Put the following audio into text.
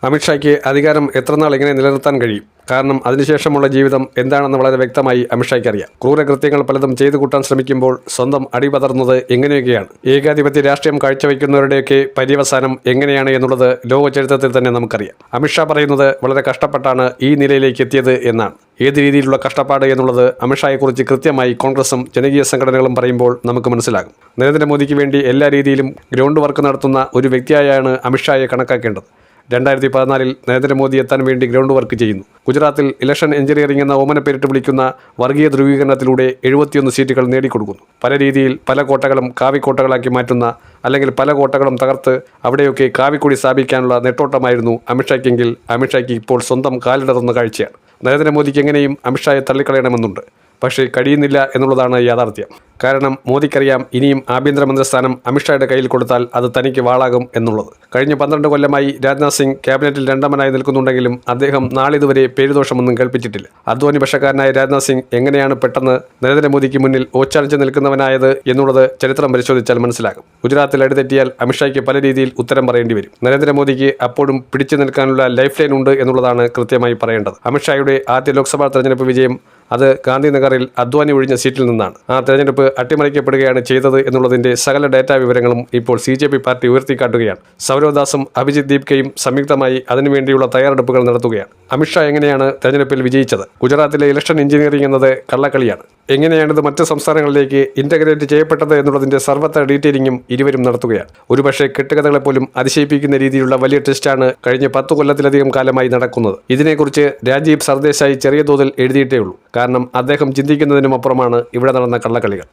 അമിത്ഷായ്ക്ക് അധികാരം എത്രനാൾ ഇങ്ങനെ നിലനിർത്താൻ കഴിയും? കാരണം അതിനുശേഷമുള്ള ജീവിതം എന്താണെന്ന് വളരെ വ്യക്തമായി അമിത്ഷായ്ക്ക് അറിയാം. ക്രൂരകൃത്യങ്ങൾ പലതും ചെയ്തു കൂട്ടാൻ ശ്രമിക്കുമ്പോൾ സ്വന്തം അടിപതർന്നത് എങ്ങനെയൊക്കെയാണ്? ഏകാധിപത്യ രാഷ്ട്രീയം കാഴ്ചവെക്കുന്നവരുടെയൊക്കെ പര്യവസാനം എങ്ങനെയാണ് എന്നുള്ളത് ലോക ചരിത്രത്തിൽ തന്നെ നമുക്കറിയാം. അമിത്ഷാ പറയുന്നത് വളരെ കഷ്ടപ്പെട്ടാണ് ഈ നിലയിലേക്ക് എത്തിയത് എന്നാണ്. ഏത് രീതിയിലുള്ള കഷ്ടപ്പാട് എന്നുള്ളത് അമിത്ഷായെക്കുറിച്ച് കൃത്യമായി കോൺഗ്രസും ജനകീയ സംഘടനകളും പറയുമ്പോൾ നമുക്ക് മനസ്സിലാകും. നരേന്ദ്രമോദിക്ക് വേണ്ടി എല്ലാ രീതിയിലും ഗ്രൗണ്ട് വർക്ക് നടത്തുന്ന ഒരു വ്യക്തിയായാണ് അമിത്ഷായെ കണക്കാക്കേണ്ടത്. 2014 നരേന്ദ്രമോദി എത്താൻ വേണ്ടി ഗ്രൗണ്ട് വർക്ക് ചെയ്യുന്നു. ഗുജറാത്തിൽ ഇലക്ഷൻ എഞ്ചിനീയറിംഗ് എന്ന ഓമന പേരിട്ട് വിളിക്കുന്ന വർഗീയ ധ്രുവീകരണത്തിലൂടെ 71 സീറ്റുകൾ നേടിക്കൊടുക്കുന്നു. പല രീതിയിൽ പല കോട്ടകളും കാവിക്കോട്ടകളാക്കി മാറ്റുന്ന, അല്ലെങ്കിൽ പല കോട്ടകളും തകർത്ത് അവിടെയൊക്കെ കാവിക്കൊടി സ്ഥാപിക്കാനുള്ള നെട്ടോട്ടമായിരുന്നു അമിത്ഷായ്ക്കെങ്കിൽ അമിത്ഷായ്ക്ക് ഇപ്പോൾ സ്വന്തം കാലിടറുന്ന കാഴ്ചയാണ്. നരേന്ദ്രമോദിക്ക് എങ്ങനെയും അമിത്ഷായെ തള്ളിക്കളയണമെന്നുണ്ട്. പക്ഷേ കഴിയുന്നില്ല എന്നുള്ളതാണ് യാഥാർത്ഥ്യം. കാരണം മോദിക്കറിയാം ഇനിയും ആഭ്യന്തരമന്ത്രി സ്ഥാനം അമിത്ഷായുടെ കയ്യിൽ കൊടുത്താൽ അത് തനിക്ക് വാളാകും എന്നുള്ളത്. കഴിഞ്ഞ 12 കൊല്ലമായി രാജ്നാഥ് സിംഗ് ക്യാബിനറ്റിൽ രണ്ടാമനായി നിൽക്കുന്നുണ്ടെങ്കിലും അദ്ദേഹം നാളിതുവരെ പേരുദോഷമൊന്നും കേൾപ്പിച്ചിട്ടില്ല. അദ്വാനി പക്ഷക്കാരനായ രാജ്നാഥ് സിംഗ് എങ്ങനെയാണ് പെട്ടെന്ന് നരേന്ദ്രമോദിക്ക് മുന്നിൽ ഓച്ചാനിച്ച് നിൽക്കുന്നവനായത് എന്നുള്ളത് ചരിത്രം പരിശോധിച്ചാൽ മനസ്സിലാകും. ഗുജറാത്തിൽ അടിതെറ്റിയാൽ അമിത്ഷായ്ക്ക് പല രീതിയിൽ ഉത്തരം പറയേണ്ടി വരും. നരേന്ദ്രമോദിക്ക് അപ്പോഴും പിടിച്ചു നിൽക്കാനുള്ള ലൈഫ് ലൈൻ ഉണ്ട് എന്നുള്ളതാണ് കൃത്യമായി പറയേണ്ടത്. അമിത്ഷായുടെ ആദ്യ ലോക്സഭാ തെരഞ്ഞെടുപ്പ് വിജയം അത് ഗാന്ധിനഗറിൽ അദ്വാനി ഒഴിഞ്ഞ സീറ്റിൽ നിന്നാണ്. ആ തെരഞ്ഞെടുപ്പ് അട്ടിമറിക്കപ്പെടുകയാണ് ചെയ്തത് എന്നുള്ളതിന്റെ സകല ഡാറ്റാ വിവരങ്ങളും ഇപ്പോൾ CJP പാർട്ടി ഉയർത്തിക്കാട്ടുകയാണ്. സൗരവ്ദാസും അഭിജിത് ദീപ്കയും സംയുക്തമായി അതിനുവേണ്ടിയുള്ള തയ്യാറെടുപ്പുകൾ നടത്തുകയാണ്. അമിത്ഷാ എങ്ങനെയാണ് തെരഞ്ഞെടുപ്പിൽ വിജയിച്ചത്? ഗുജറാത്തിലെ ഇലക്ഷൻ എഞ്ചിനീയറിംഗ് എന്നത് കള്ളക്കളിയാണ്. എങ്ങനെയാണിത് മറ്റ് സംസ്ഥാനങ്ങളിലേക്ക് ഇന്റഗ്രേറ്റ് ചെയ്യപ്പെട്ടത് എന്നുള്ളതിന്റെ സർവ്വത്ര ഡീറ്റെയിലിംഗും ഇരുവരും നടത്തുകയാണ്. ഒരുപക്ഷെ കെട്ടുകഥകളെപ്പോലും അതിശയിപ്പിക്കുന്ന രീതിയിലുള്ള വലിയ ടെസ്റ്റാണ് കഴിഞ്ഞ 10 കൊല്ലത്തിലധികം കാലമായി നടക്കുന്നത്. ഇതിനെക്കുറിച്ച് രാജീവ് സർദേശായി ചെറിയ തോതിൽ എഴുതിയിട്ടേ ഉള്ളൂ. കാരണം അദ്ദേഹം ചിന്തിക്കുന്നതിനും അപ്പുറമാണ് ഇവിടെ നടന്ന കള്ളക്കളികൾ.